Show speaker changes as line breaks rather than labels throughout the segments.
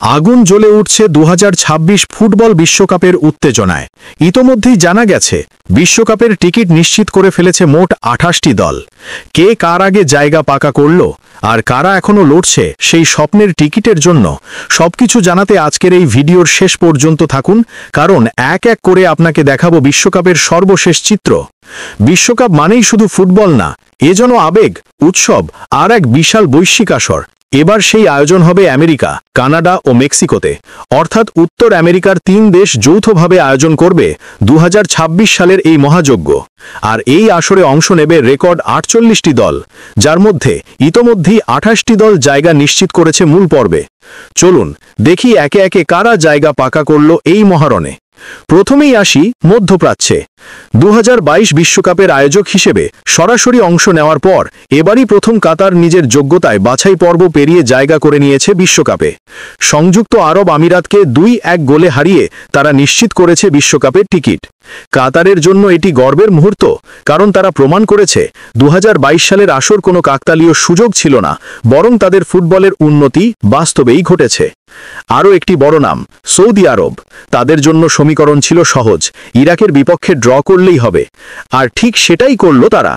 আগুন জ্বলে উঠছে 2026 ফুটবল বিশ্বকাপের উত্তেজনায়। ইতোমধ্যেই জানা গেছে বিশ্বকাপের টিকিট নিশ্চিত করে ফেলেছে মোট 28টি দল। কে কার আগে জায়গা পাকা করল আর কারা এখনো লড়ছে সেই স্বপ্নের টিকিটের জন্য, সবকিছু জানাতে আজকের এই ভিডিওর শেষ পর্যন্ত থাকুন, কারণ এক এক করে আপনাকে দেখাবো বিশ্বকাপের সর্বশেষ চিত্র। বিশ্বকাপ মানেই শুধু ফুটবল না, এ যেন আবেগ, উৎসব আর এক বিশাল বৈশ্বিক আসর। এবার সেই আয়োজন হবে আমেরিকা, কানাডা ও মেক্সিকোতে, অর্থাৎ উত্তর আমেরিকার 3 দেশ যৌথভাবে আয়োজন করবে 2026 সালের এই মহাযজ্ঞ। আর এই আসরে অংশ নেবে রেকর্ড 48টি দল, যার মধ্যে ইতোমধ্যেই 28টি দল জায়গা নিশ্চিত করেছে মূল পর্বে। চলুন দেখি একে একে কারা জায়গা পাকা করল এই মহারণে। প্রথমেই আসি মধ্যপ্রাচ্যে। 2022 বিশ্বকাপের আয়োজক হিসেবে সরাসরি অংশ নেওয়ার পর এবারই প্রথম কাতার নিজের যোগ্যতায় বাছাই পর্ব পেরিয়ে জায়গা করে নিয়েছে বিশ্বকাপে। সংযুক্ত আরব আমিরাতকে 2-1 গোলে হারিয়ে তারা নিশ্চিত করেছে বিশ্বকাপের টিকিট। কাতারের জন্য এটি গর্বের মুহূর্ত, কারণ তারা প্রমাণ করেছে 2022 সালের আসর কোনো কাকতালীয় সুযোগ ছিল না, বরং তাদের ফুটবলের উন্নতি বাস্তবেই ঘটেছে। আরও একটি বড় নাম সৌদি আরব। তাদের জন্য সমীকরণ ছিল সহজ, ইরাকের বিপক্ষে ড্র করলেই হবে, আর ঠিক সেটাই করল তারা।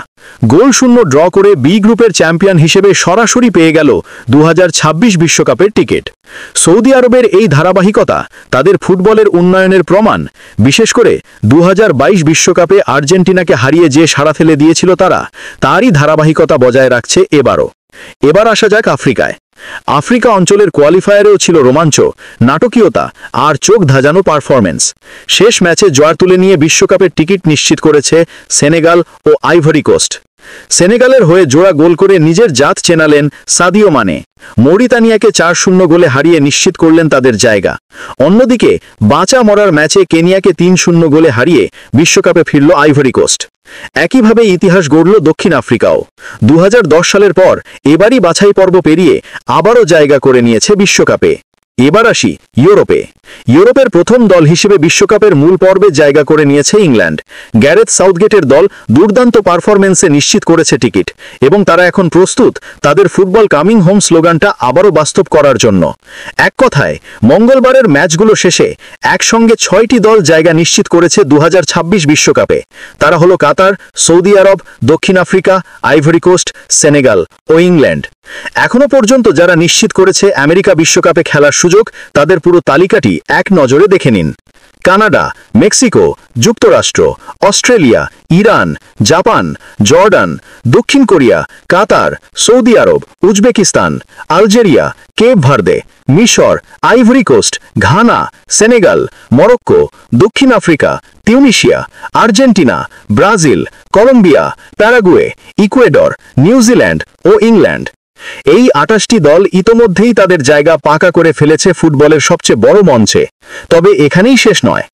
গোলশূন্য ড্র করে বি গ্রুপের চ্যাম্পিয়ন হিসেবে সরাসরি পেয়ে গেল 2026 বিশ্বকাপের টিকিট। সৌদি আরবের এই ধারাবাহিকতা তাদের ফুটবলের উন্নয়নের প্রমাণ। বিশেষ করে 2022 বিশ্বকাপে আর্জেন্টিনাকে হারিয়ে যে সাড়া ফেলে দিয়েছিল তারা, তারই ধারাবাহিকতা বজায় রাখছে এবারও। এবার আসা যাক আফ্রিকায়। আফ্রিকা অঞ্চলের কোয়ালিফায়ারেও ছিল রোমাঞ্চ, নাটকীয়তা আর চোখ ধাঁধানো পারফরম্যান্স। শেষ ম্যাচে জয় তুলে নিয়ে বিশ্বকাপের টিকিট নিশ্চিত করেছে সেনেগাল ও আইভরি কোস্ট। সেনেগালের হয়ে জোড়া গোল করে নিজের জাত চেনালেন সাদিও মানে। মৌরিতানিয়াকে 4-0 গোলে হারিয়ে নিশ্চিত করলেন তাদের জায়গা। অন্যদিকে বাঁচা মরার ম্যাচে কেনিয়াকে 3-0 গোলে হারিয়ে বিশ্বকাপে ফিরল আইভরি কোস্ট। একইভাবে ইতিহাস গড়ল দক্ষিণ আফ্রিকাও। 2010 সালের পর এবারই বাছাই পর্ব পেরিয়ে আবারও জায়গা করে নিয়েছে বিশ্বকাপে। এবার আসি ইউরোপে। ইউরোপের প্রথম দল হিসেবে বিশ্বকাপের মূল পর্বে জায়গা করে নিয়েছে ইংল্যান্ড। গ্যারেথ সাউথগেটের দল দুর্দান্ত পারফরম্যান্সে নিশ্চিত করেছে টিকিট, এবং তারা এখন প্রস্তুত তাদের ফুটবল কামিং হোম স্লোগানটা আবারও বাস্তব করার জন্য। এক কথায়, মঙ্গলবারের ম্যাচগুলো শেষে একসঙ্গে 6টি দল জায়গা নিশ্চিত করেছে 2026 বিশ্বকাপে। তারা হলো কাতার, সৌদি আরব, দক্ষিণ আফ্রিকা, আইভরি কোস্ট, সেনেগাল ও ইংল্যান্ড। এখনো পর্যন্ত যারা নিশ্চিত করেছে আমেরিকা বিশ্বকাপে খেলার সুযোগ, তাদের পুরো তালিকাটি এক নজরে দেখে নিন। কানাডা, মেক্সিকো, যুক্তরাষ্ট্র, অস্ট্রেলিয়া, ইরান, জাপান, জর্ডান, দক্ষিণ Korea, Qatar, Saudi Arab, Uzbekistan, Algeria, Cape Verde, মিশর, Ivory Coast, Ghana, Senegal, Morocco, দক্ষিণ Africa, Tunisia, Argentina, Brazil, Colombia, Paraguay, Ecuador, New Zealand ও ইংল্যান্ড। এই 28টি দল ইতোমধ্যেই তাদের জায়গা পাকা করে ফেলেছে ফুটবলের সবচেয়ে বড় মঞ্চে। তবে এখানেই শেষ নয়,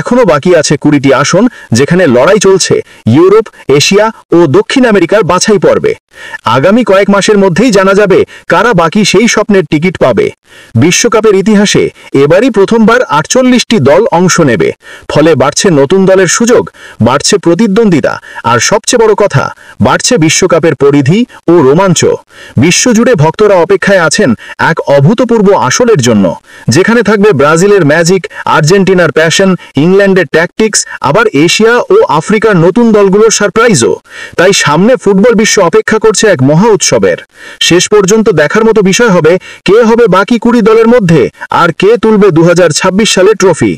এখনও বাকি আছে 20টি আসন, যেখানে লড়াই চলছে ইউরোপ, এশিয়া ও দক্ষিণ আমেরিকার বাছাই পর্বে। আগামী কয়েক মাসের মধ্যেই জানা যাবে কারা বাকি সেই স্বপ্নের টিকিট পাবে। বিশ্বকাপের ইতিহাসে এবারই প্রথমবার 48টি দল অংশ নেবে, ফলে বাড়ছে নতুন দলের সুযোগ, বাড়ছে প্রতিদ্বন্দ্বিতা, আর সবচেয়ে বড় কথা, বাড়ছে বিশ্বকাপের পরিধি ও রোমাঞ্চ। বিশ্বজুড়ে ভক্তরা অপেক্ষায় আছেন এক অভূতপূর্ব আসরের জন্য, যেখানে থাকবে ব্রাজিলের ম্যাজিক, আর্জেন্টিনার প্যাশন, ইংল্যান্ডের ট্যাকটিক্স, আবার এশিয়া ও আফ্রিকার নতুন দলগুলোর সারপ্রাইজও। তাই সামনে ফুটবল বিশ্ব অপেক্ষা করছে এক মহা উৎসবের। শেষ পর্যন্ত দেখার মতো বিষয় হবে কে হবে বাকি 20 দলের মধ্যে, আর কে তুলবে 2026 সালের ট্রফি।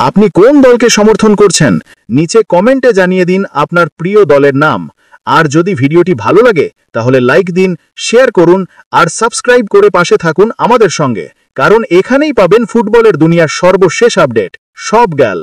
আপনি কোন দলকে সমর্থন করছেন? নিচে কমেন্টে জানিয়ে দিন আপনার প্রিয় দলের নাম। আর যদি ভিডিওটি ভালো লাগে তাহলে লাইক দিন, শেয়ার করুন আর সাবস্ক্রাইব করে পাশে থাকুন আমাদের সঙ্গে, কারণ এখানেই পাবেন ফুটবলের দুনিয়ার সর্বশেষ আপডেট। সব গেল।